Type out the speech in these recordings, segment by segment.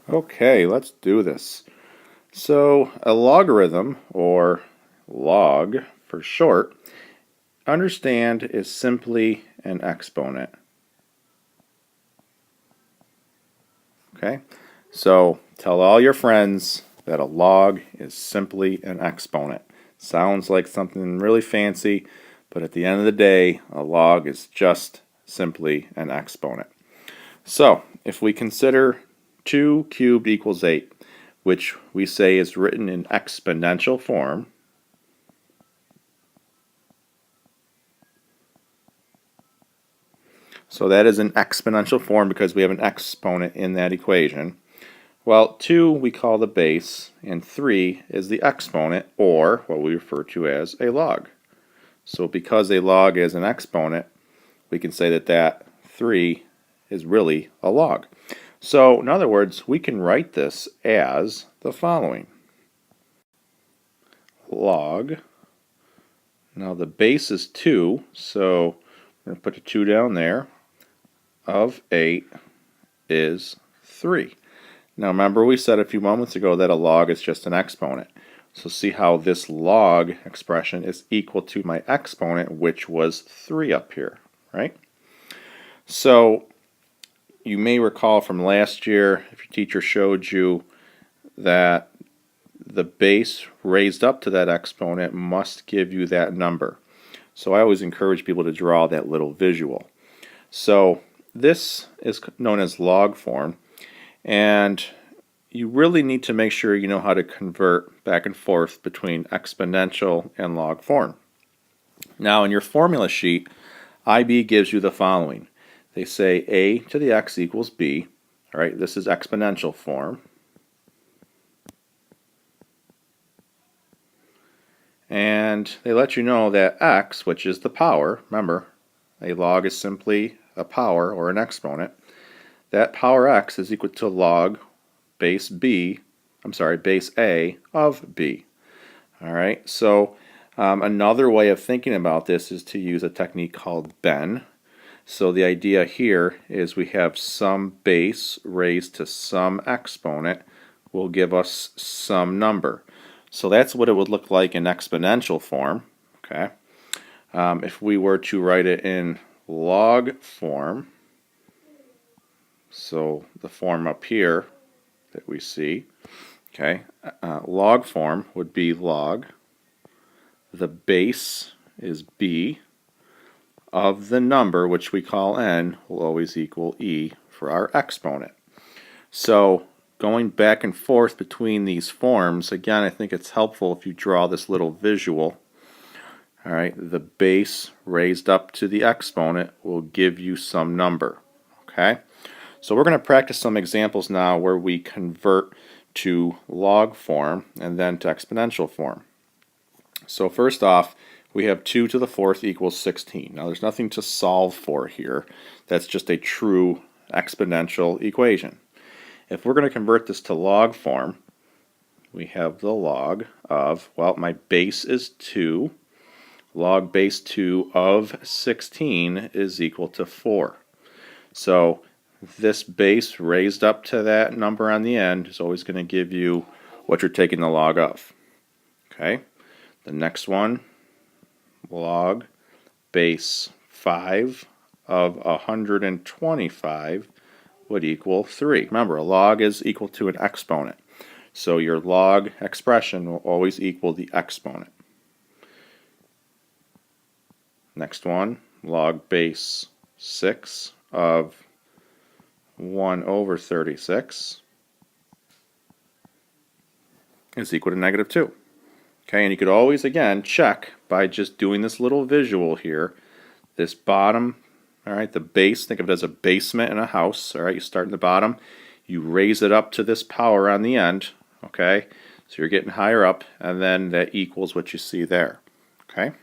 Okay, let's do this. So, a logarithm, or log for short, understand is simply an exponent. Okay? So, tell all your friends that a log is simply an exponent. Sounds like something really fancy, but at the end of the day, a log is just simply an exponent. So, if we consider 2 cubed equals 8, which we say is written in exponential form, so that is an exponential form because we have an exponent in that equation. Well, 2 we call the base, and 3 is the exponent, or what we refer to as a log. So because a log is an exponent, we can say that 3 is really a log. So in other words, we can write this as the following. Log, now the base is 2, so we're going to put a 2 down there, of 8 is 3. Now remember we said a few moments ago that a log is just an exponent. So see how this log expression is equal to my exponent, which was 3 up here, right? So you may recall from last year, if your teacher showed you that the base raised up to that exponent must give you that number. So I always encourage people to draw that little visual. So this is known as log form, and you really need to make sure you know how to convert back and forth between exponential and log form. Now in your formula sheet, IB gives you the following. They say a to the x equals b. All right, this is exponential form. And they let you know that x, which is the power, remember, a log is simply a power or an exponent, that power x is equal to log base a of b. All right, so another way of thinking about this is to use a technique called Ben. So the idea here is we have some base raised to some exponent will give us some number. So that's what it would look like in exponential form. Okay. If we were to write it in log form, so the form up here that we see, okay, log form would be log. The base is b of the number, which we call n, will always equal e for our exponent. So going back and forth between these forms, again, I think it's helpful if you draw this little visual. All right, the base raised up to the exponent will give you some number. Okay, so we're going to practice some examples now where we convert to log form and then to exponential form. So first off, we have 2 to the 4th equals 16. Now there's nothing to solve for here. That's just a true exponential equation. If we're going to convert this to log form, we have the log of, well, my base is 2. Log base 2 of 16 is equal to 4. So this base raised up to that number on the end is always going to give you what you're taking the log of. Okay. The next one, log base 5 of 125 would equal 3. Remember, a log is equal to an exponent. So your log expression will always equal the exponent. Next one, log base 6 of 1 over 36 is equal to negative 2. Okay, and you could always, again, check by just doing this little visual here. This bottom, all right, the base, think of it as a basement in a house. All right, you start in the bottom, you raise it up to this power on the end. Okay, so you're getting higher up, and then that equals what you see there. Okay,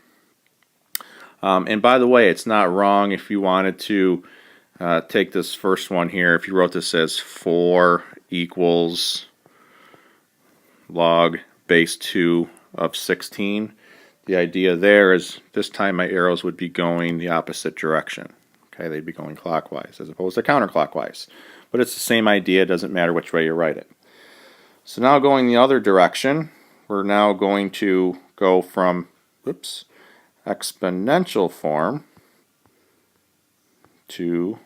and by the way, it's not wrong if you wanted to take this first one here. If you wrote this as 4 equals log base 2 of 16, the idea there is this time my arrows would be going the opposite direction. Okay, they'd be going clockwise as opposed to counterclockwise. but it's the same idea. It doesn't matter which way you write it. So now going the other direction, we're now going to go from exponential form to,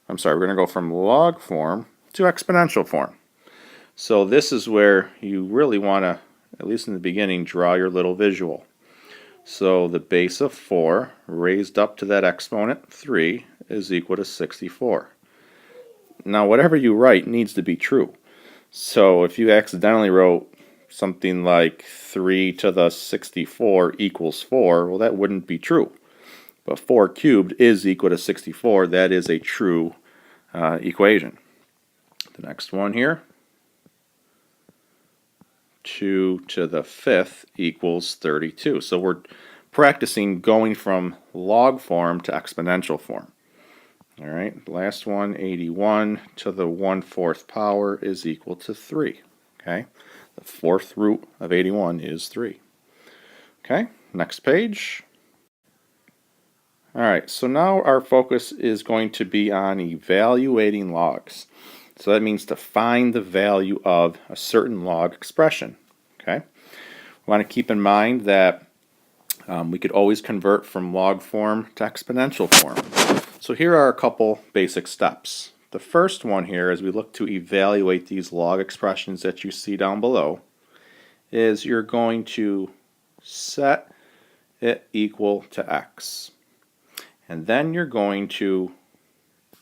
we're going to go from log form to exponential form. So this is where you really want to, at least in the beginning, draw your little visual. So the base of 4 raised up to that exponent 3 is equal to 64. Now whatever you write needs to be true. So if you accidentally wrote something like 3 to the 64 equals 4, well, that wouldn't be true. But 4 cubed is equal to 64. That is a true equation. The next one here, 2 to the 5th equals 32. So we're practicing going from log form to exponential form. All right, last one, 81 to the 1/4 power is equal to 3. Okay, the 4th root of 81 is 3. Okay, next page. All right, so now our focus is going to be on evaluating logs. So that means to find the value of a certain log expression. Okay, we want to keep in mind that we could always convert from log form to exponential form. So here are a couple basic steps. The first one here, as we look to evaluate these log expressions that you see down below, is you're going to set it equal to x. And then you're going to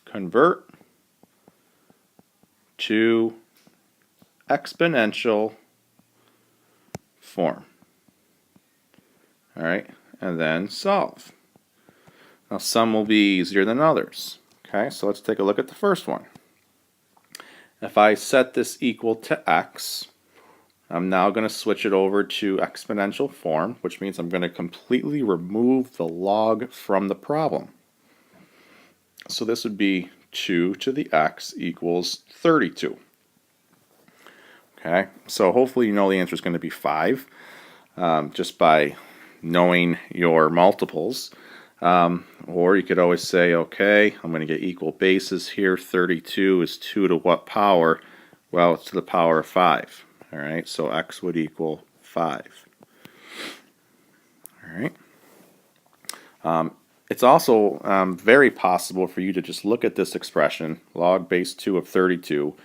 convert to exponential form. All right, and then solve. Now some will be easier than others. Okay, so let's take a look at the first one. If I set this equal to x, I'm now going to switch it over to exponential form, which means I'm going to completely remove the log from the problem. So this would be 2 to the x equals 32. Okay, so hopefully you know the answer is going to be 5 just by knowing your multiples. Or you could always say, okay, I'm going to get equal bases here. 32 is 2 to what power? Well, it's to the power of 5. All right, so x would equal 5. All right. It's also very possible for you to just look at this expression, log base 2 of 32,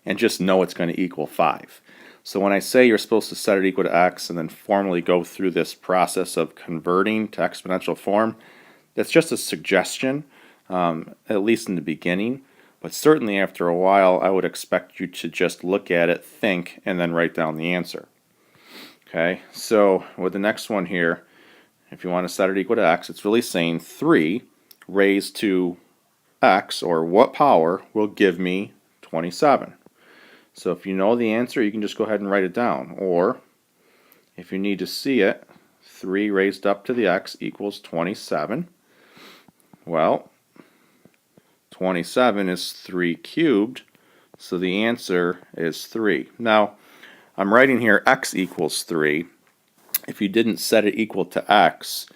and just know it's going to equal 5. So when I say you're supposed to set it equal to x and then formally go through this process of converting to exponential form, that's just a suggestion, at least in the beginning. But certainly after a while, I would expect you to just look at it, think, and then write down the answer. Okay, so with the next one here, if you want to set it equal to x, it's really saying 3 raised to x, or what power, will give me 27. So if you know the answer, you can just go ahead and write it down. Or if you need to see it, 3 raised up to the x equals 27. Well, 27 is 3 cubed, so the answer is 3. Now, I'm writing here x equals 3. If you didn't set it equal to x,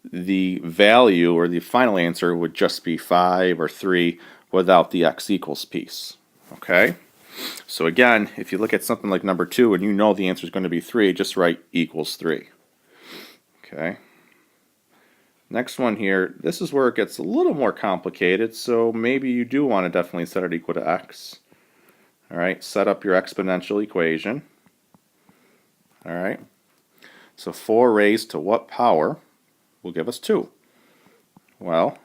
the value or the final answer would just be 5 or 3 without the x equals piece. Okay? So again, if you look at something like number 2 and you know the answer is going to be 3, just write equals 3. Okay? Next one here, this is where it gets a little more complicated, so maybe you do want to definitely set it equal to x. Alright, set up your exponential equation. Alright, so 4 raised to what power will give us 2? Well,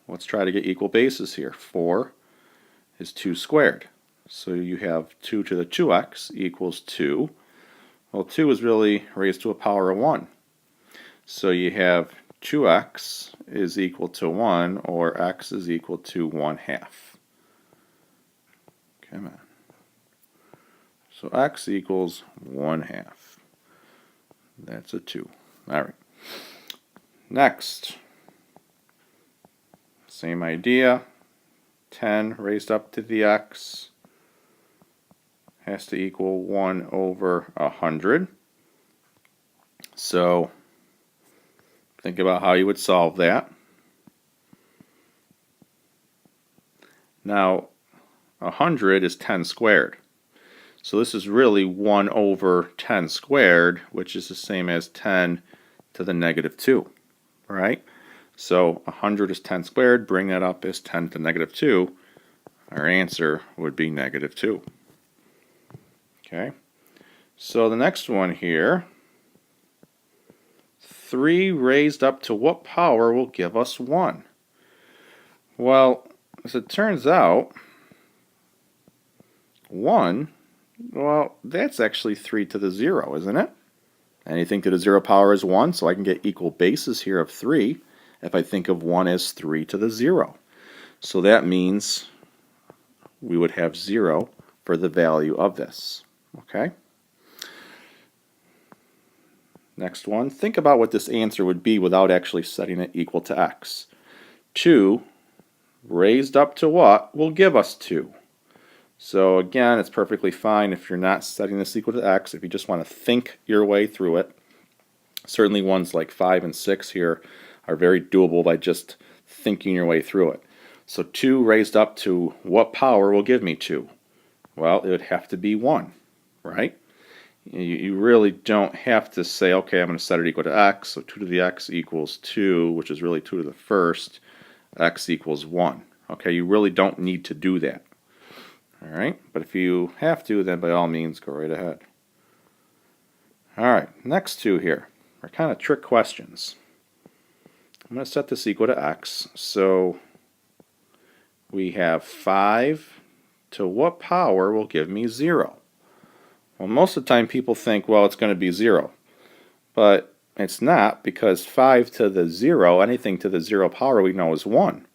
let's try to get equal bases here. 4 is 2 squared. So you have 2 to the 2x equals 2. Well, 2 is really raised to a power of 1. So you have 2x is equal to 1, or x is equal to 1/2. Come on. So x equals 1/2. That's a 2. Alright. Next. Same idea. 10 raised up to the x has to equal 1 over 100. So think about how you would solve that. Now, 100 is 10 squared. So this is really 1 over 10 squared, which is the same as 10 to the negative 2, right? So 100 is 10 squared, bring that up as 10 to the negative 2. Our answer would be negative 2. Okay, so the next one here, 3 raised up to what power will give us 1? Well, as it turns out, 1, well, that's actually 3 to the 0, isn't it? Anything to the 0 power is 1, so I can get equal bases here of 3 if I think of 1 as 3 to the 0. So that means we would have 0 for the value of this. Okay? Next one, think about what this answer would be without actually setting it equal to x. 2 raised up to what will give us 2? So again, it's perfectly fine if you're not setting this equal to x, if you just want to think your way through it. Certainly ones like 5 and 6 here are very doable by just thinking your way through it. So 2 raised up to what power will give me 2? Well, it would have to be 1, right? You really don't have to say, okay, I'm going to set it equal to x, so 2 to the x equals 2, which is really 2 to the first, x equals 1. Okay, you really don't need to do that. Alright, but if you have to, then by all means go right ahead. Alright, next two here are kind of trick questions. I'm going to set this equal to x, so we have 5 to what power will give me 0? Well, most of the time people think, well, it's going to be 0. But it's not, because 5 to the 0, anything to the 0 power we know is 1.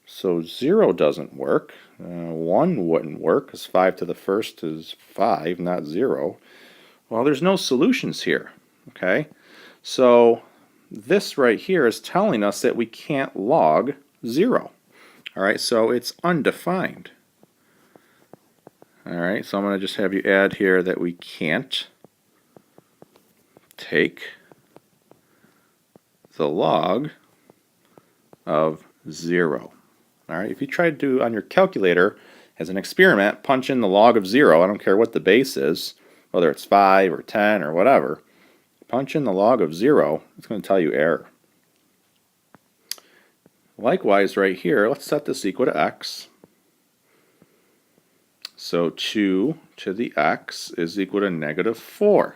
So 0 doesn't work. 1 wouldn't work, because 5 to the first is 5, not 0. Well, there's no solutions here. Okay? So this right here is telling us that we can't log 0. Alright, so it's undefined. Alright, so I'm going to just have you add here that we can't take the log of 0. Alright, if you try to do on your calculator as an experiment, punch in the log of 0, I don't care what the base is, whether it's 5 or 10 or whatever, punch in the log of 0, it's going to tell you error. Likewise, right here, let's set this equal to x. So 2 to the x is equal to negative 4.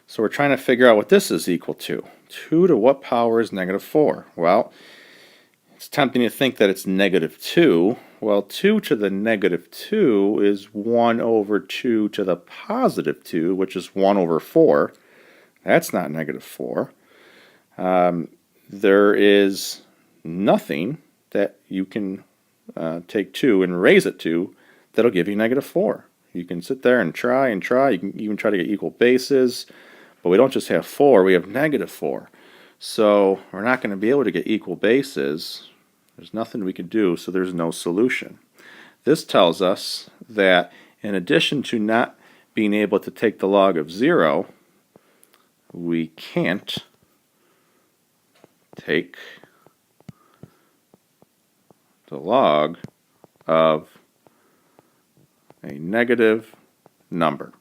So we're trying to figure out what this is equal to. 2 to what power is negative 4? Well, it's tempting to think that it's negative 2. Well, 2 to the negative 2 is 1 over 2 to the positive 2, which is 1 over 4. That's not negative 4. There is nothing that you can take 2 and raise it to that'll give you negative 4. You can sit there and try. You can even try to get equal bases. But we don't just have 4, we have negative 4. So we're not going to be able to get equal bases. There's nothing we can do, so there's no solution. This tells us that in addition to not being able to take the log of 0, we can't take the log of a negative number.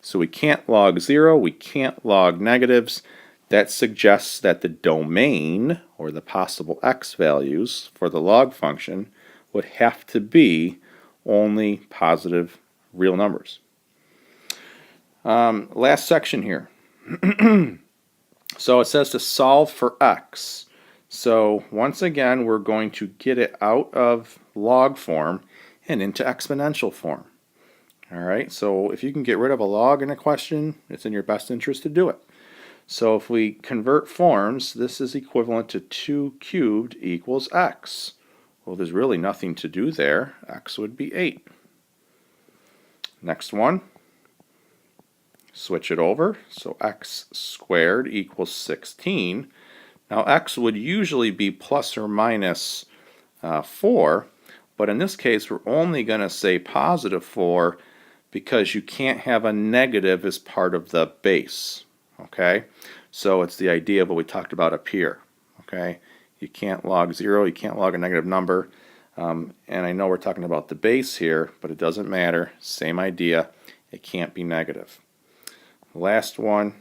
So we can't log 0, we can't log negatives. That suggests that the domain, or the possible x values for the log function, would have to be only positive real numbers. Last section here. So it says to solve for x. So once again, we're going to get it out of log form and into exponential form. Alright, so if you can get rid of a log in a question, it's in your best interest to do it. So if we convert forms, this is equivalent to 2 cubed equals x. Well, there's really nothing to do there. X would be 8. Next one. Switch it over. So x squared equals 16. Now x would usually be plus or minus 4, but in this case we're only going to say positive 4 because you can't have a negative as part of the base. Okay, so it's the idea of what we talked about up here. Okay, you can't log 0, you can't log a negative number. And I know we're talking about the base here, but it doesn't matter. Same idea. It can't be negative. Last one,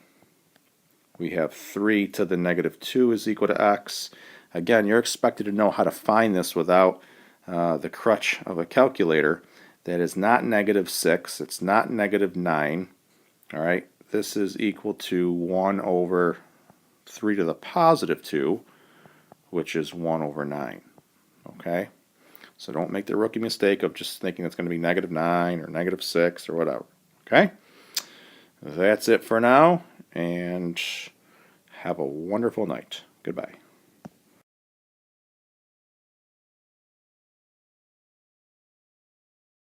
we have 3 to the negative 2 is equal to x. Again, you're expected to know how to find this without the crutch of a calculator. That is not negative 6. It's not negative 9. All right, this is equal to 1 over 3 to the positive 2, which is 1 over 9. Okay, so don't make the rookie mistake of just thinking it's going to be negative 9 or negative 6 or whatever. Okay, that's it for now, and have a wonderful night. Goodbye.